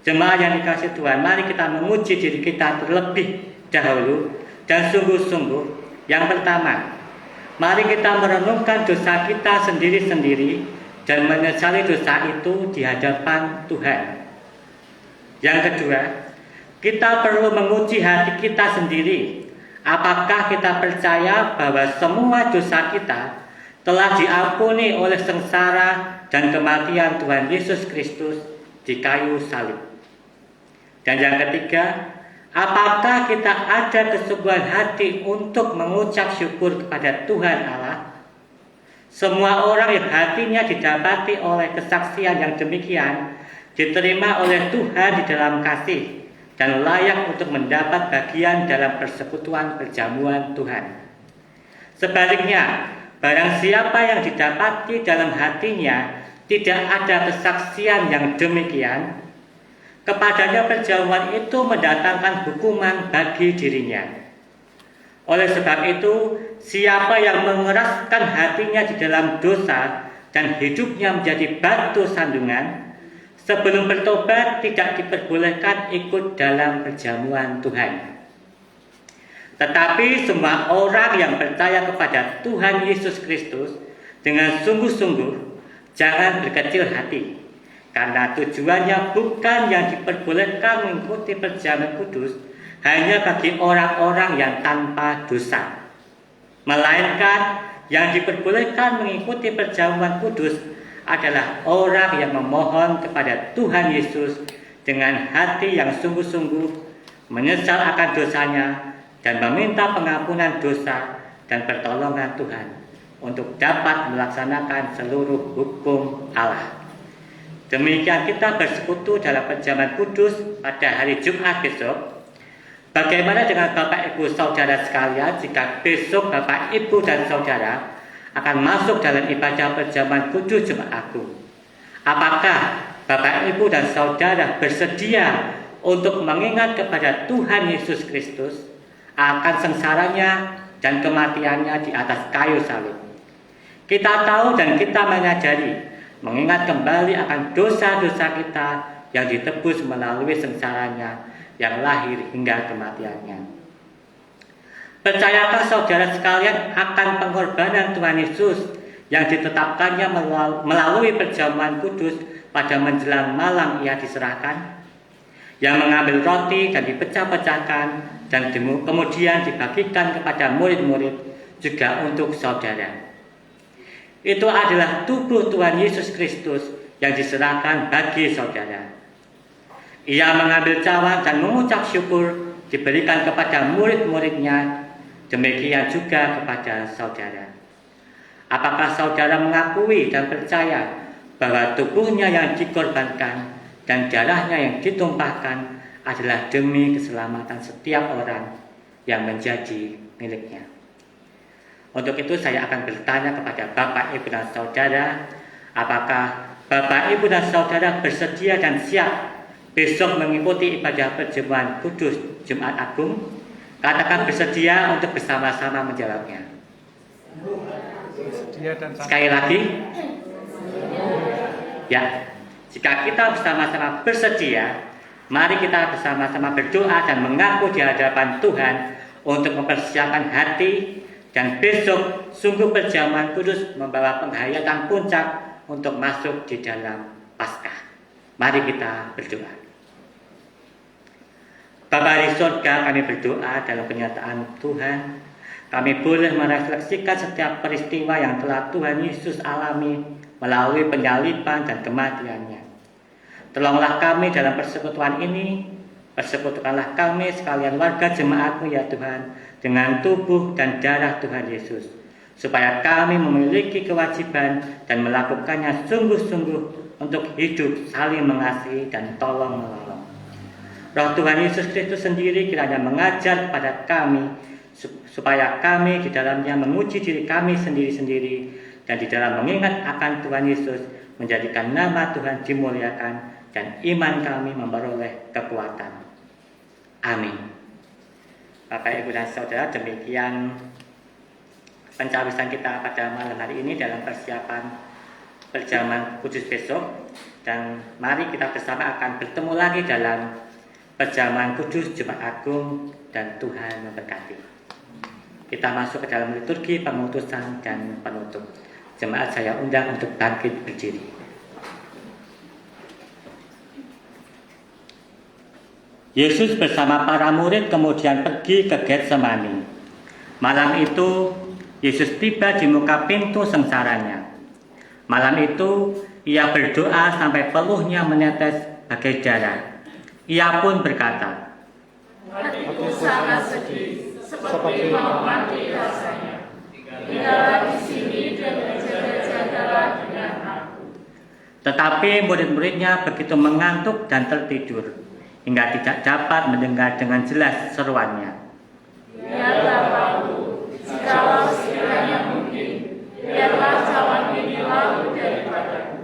Jemaat yang dikasihi Tuhan, mari kita menguji diri kita terlebih dahulu dan sungguh-sungguh. Yang pertama, mari kita merenungkan dosa kita sendiri-sendiri dan menyesali dosa itu di hadapan Tuhan. Yang kedua, kita perlu menguji hati kita sendiri. Apakah kita percaya bahwa semua dosa kita telah diampuni oleh sengsara dan kematian Tuhan Yesus Kristus di kayu salib? Dan yang ketiga, apakah kita ada kesungguhan hati untuk mengucap syukur kepada Tuhan Allah? Semua orang yang hatinya didapati oleh kesaksian yang demikian diterima oleh Tuhan di dalam kasih dan layak untuk mendapat bagian dalam persekutuan perjamuan Tuhan. Sebaliknya, barang siapa yang didapati dalam hatinya tidak ada kesaksian yang demikian, kepadanya perjamuan itu mendatangkan hukuman bagi dirinya. Oleh sebab itu, siapa yang mengeraskan hatinya di dalam dosa dan hidupnya menjadi batu sandungan, sebelum bertobat tidak diperbolehkan ikut dalam perjamuan Tuhan. Tetapi semua orang yang percaya kepada Tuhan Yesus Kristus dengan sungguh-sungguh jangan berkecil hati, karena tujuannya bukan yang diperbolehkan mengikuti perjamuan kudus hanya bagi orang-orang yang tanpa dosa, melainkan yang diperbolehkan mengikuti perjamuan kudus adalah orang yang memohon kepada Tuhan Yesus dengan hati yang sungguh-sungguh, menyesal akan dosanya dan meminta pengampunan dosa dan pertolongan Tuhan untuk dapat melaksanakan seluruh hukum Allah. Demikian kita bersekutu dalam perjamuan kudus pada hari Jumat besok. Bagaimana dengan Bapak Ibu Saudara sekalian jika besok Bapak Ibu dan Saudara akan masuk dalam ibadah perjamuan kudus Jumat Agung? Apakah Bapak Ibu dan Saudara bersedia untuk mengingat kepada Tuhan Yesus Kristus akan sengsaranya dan kematiannya di atas kayu salib? Kita tahu dan kita menyadari, mengingat kembali akan dosa-dosa kita yang ditebus melalui sengsaranya yang lahir hingga kematiannya. Percayakah saudara sekalian akan pengorbanan Tuhan Yesus yang ditetapkannya melalui perjamuan kudus pada menjelang malam Ia diserahkan, yang mengambil roti dan dipecah-pecahkan dan kemudian dibagikan kepada murid-murid juga untuk saudara. Itu adalah tubuh Tuhan Yesus Kristus yang diserahkan bagi saudara. Ia mengambil cawan dan mengucap syukur, diberikan kepada murid-muridnya, demikian juga kepada saudara. Apakah saudara mengakui dan percaya bahwa tubuhnya yang dikorbankan dan darahnya yang ditumpahkan adalah demi keselamatan setiap orang yang menjadi miliknya? Untuk itu saya akan bertanya kepada Bapak, Ibu, dan Saudara, apakah Bapak, Ibu, dan Saudara bersedia dan siap besok mengikuti ibadah perjamuan kudus Jumat Agung? Katakan bersedia untuk bersama-sama menjawabnya. Sekali lagi. Ya, jika kita bersama-sama bersedia, mari kita bersama-sama berdoa dan mengaku di hadapan Tuhan untuk mempersiapkan hati, dan besok sungguh perjamuan kudus membawa penghayatan puncak untuk masuk di dalam Paskah. Mari kita berdoa. Bapa di surga, kami berdoa dalam kenyataan Tuhan, kami boleh merefleksikan setiap peristiwa yang telah Tuhan Yesus alami melalui penyaliban dan kematiannya. Tolonglah kami dalam persekutuan ini Persekutukanlah kami sekalian warga jemaat-Mu ya Tuhan, dengan tubuh dan darah Tuhan Yesus, supaya kami memiliki kewajiban dan melakukannya sungguh-sungguh untuk hidup saling mengasihi dan tolong-menolong. Roh Tuhan Yesus Kristus sendiri kiranya mengajar pada kami, supaya kami di dalamnya menguji diri kami sendiri-sendiri, dan di dalam mengingat akan Tuhan Yesus menjadikan nama Tuhan dimuliakan dan iman kami memperoleh kekuatan. Amin. Bapak, Ibu, dan Saudara, demikian pencawisan kita pada malam hari ini dalam persiapan perjamuan kudus besok. Dan mari kita bersama akan bertemu lagi dalam perjamuan kudus Jumat Agung, dan Tuhan memberkati. Kita masuk ke dalam liturgi pengutusan dan penutup. Jemaat saya undang untuk bangkit berdiri. Yesus bersama para murid kemudian pergi ke Getsemani. Malam itu Yesus tiba di muka pintu sengsaranya. Malam itu ia berdoa sampai peluhnya menetes bagai darah. Ia pun berkata, Hatiku sangat sedih, seperti mau mati rasanya. Tinggallah di sini dan berjaga-jagalah dengan aku. Tetapi murid-muridnya begitu mengantuk dan tertidur, hingga tidak dapat mendengar dengan jelas seruannya. Ya Bapakku, jikalau sekiranya mungkin, biarlah cawan ini lalu daripadaku.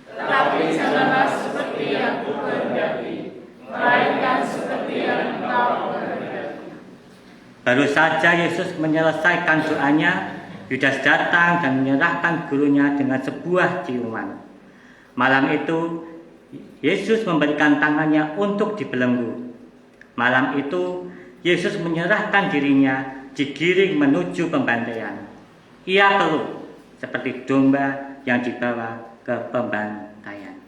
Tetapi janganlah seperti yang kukehendaki, melainkan seperti yang Engkau kehendaki. Baru saja Yesus menyelesaikan doanya, Yudas datang dan menyerahkan gurunya dengan sebuah ciuman. Malam itu Yesus memberikan tangannya untuk dibelenggu. Malam itu Yesus menyerahkan dirinya digiring menuju pembantaian. Ia peluk seperti domba yang dibawa ke pembantaian.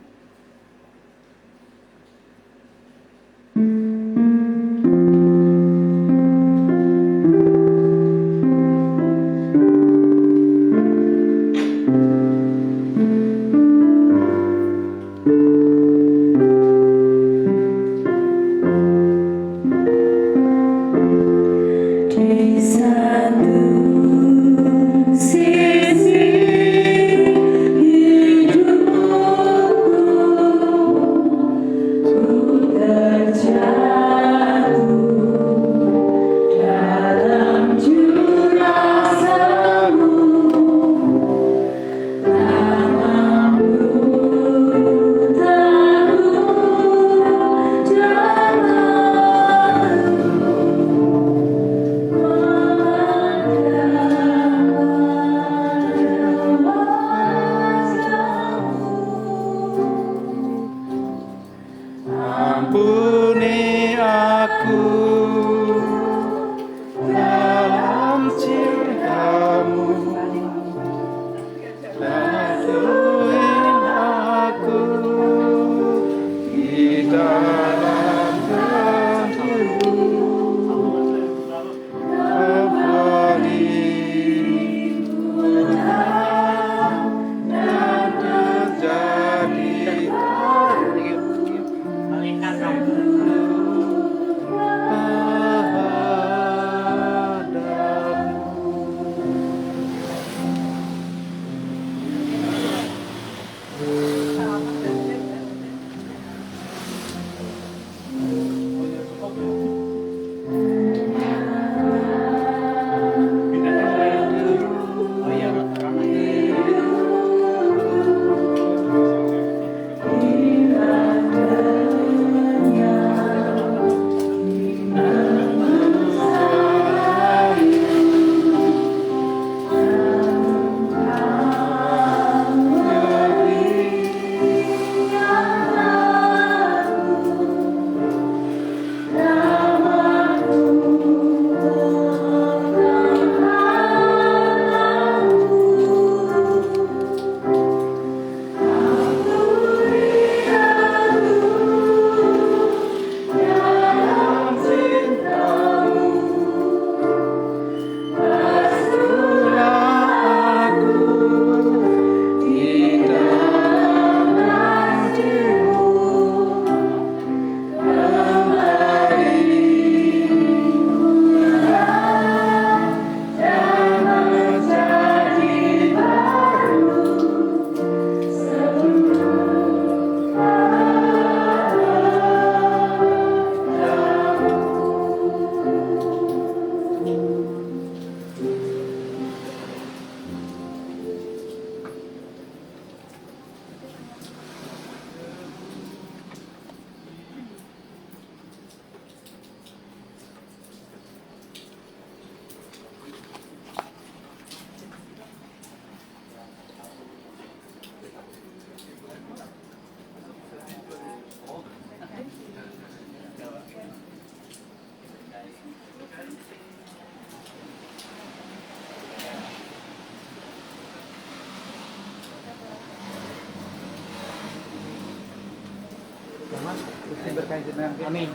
Ampuni aku dalam cintamu, bantuin aku di dalam hatimu, dan terjadi Gusti berkahi jenengan kami.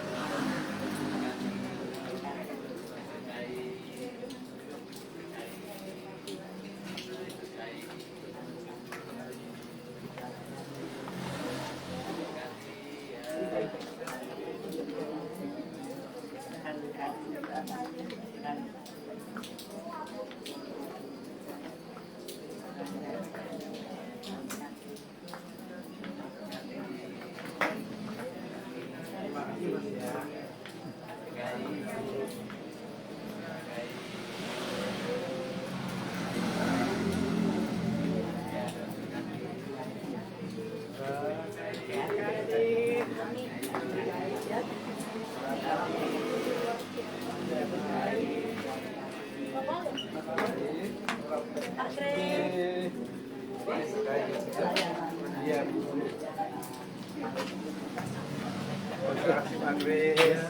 Terima kasih Pak Kris.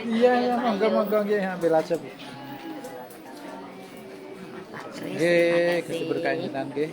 Iya, ya, monggo nggih ambil aja, Bu. Nggih, Gusti berkahi jenengan nggih.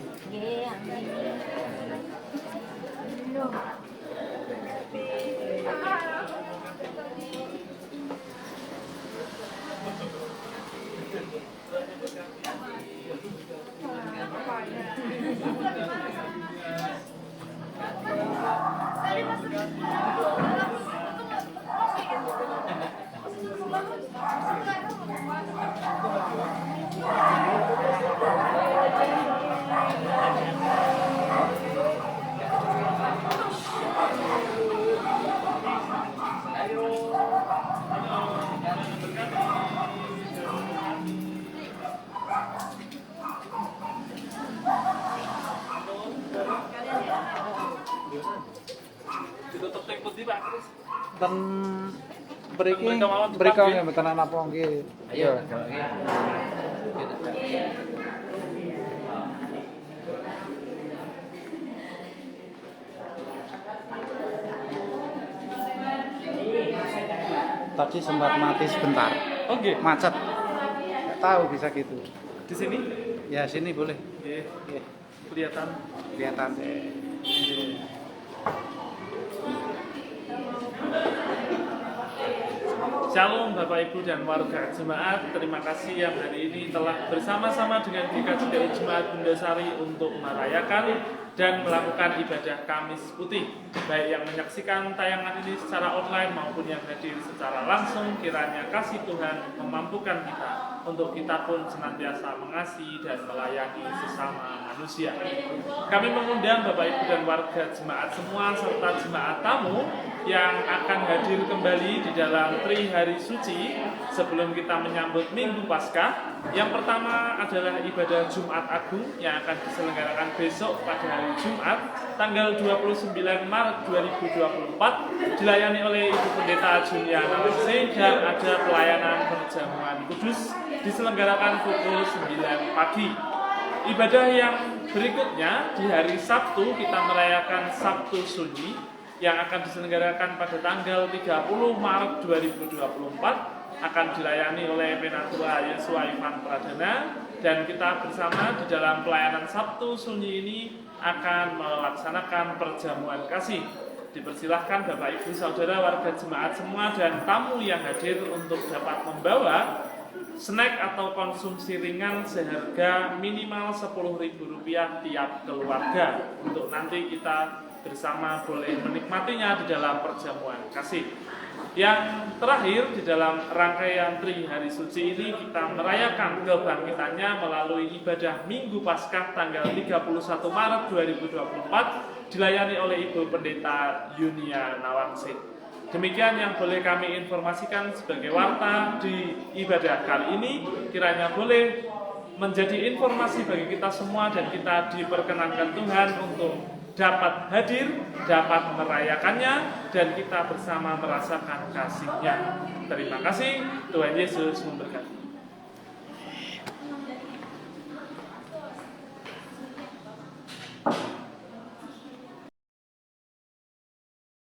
Dan mereka yang betenan apa nggih. Ayo. Tadi sempat mati sebentar. Oke. Macet. Nggak tahu bisa gitu. Di sini? Ya sini boleh. Oke. Kelihatan. Kelihatan. Shalom Bapak Ibu dan warga jemaat, terima kasih yang hari ini telah bersama-sama dengan GKJDI Jemaat Bundasari untuk merayakan dan melakukan ibadah Kamis Putih. Baik yang menyaksikan tayangan ini secara online maupun yang hadir secara langsung, kiranya kasih Tuhan memampukan kita untuk kita pun senantiasa mengasihi dan melayani sesama manusia. Kami mengundang Bapak Ibu dan warga jemaat semua serta jemaat tamu yang akan hadir kembali di dalam Trihari Suci sebelum kita menyambut Minggu Paskah. Yang pertama adalah ibadah Jumat Agung yang akan diselenggarakan besok pada hari Jumat tanggal 29 Maret 2024 dilayani oleh Ibu Pendeta Juliana Lose dan ada pelayanan perjamuan kudus diselenggarakan pukul 9 pagi. Ibadah yang berikutnya di hari Sabtu kita merayakan Sabtu Sunyi yang akan diselenggarakan pada tanggal 30 Maret 2024 akan dilayani oleh Penatua Yesua Ivan Pradana, dan kita bersama di dalam pelayanan Sabtu Sunyi ini akan melaksanakan perjamuan kasih. Dipersilahkan Bapak Ibu Saudara warga jemaat semua dan tamu yang hadir untuk dapat membawa snack atau konsumsi ringan seharga minimal Rp10.000 tiap keluarga untuk nanti kita bersama boleh menikmatinya di dalam perjamuan kasih. Yang terakhir di dalam rangkaian Trihari Suci ini kita merayakan kebangkitannya melalui ibadah Minggu Paskah tanggal 31 Maret 2024 dilayani oleh Ibu Pendeta Yunia Nawangsit. Demikian yang boleh kami informasikan sebagai warta di ibadah kali ini, kiranya boleh menjadi informasi bagi kita semua dan kita diperkenankan Tuhan untuk dapat hadir, dapat merayakannya, dan kita bersama merasakan kasih-Nya. Terima kasih, Tuhan Yesus memberkati.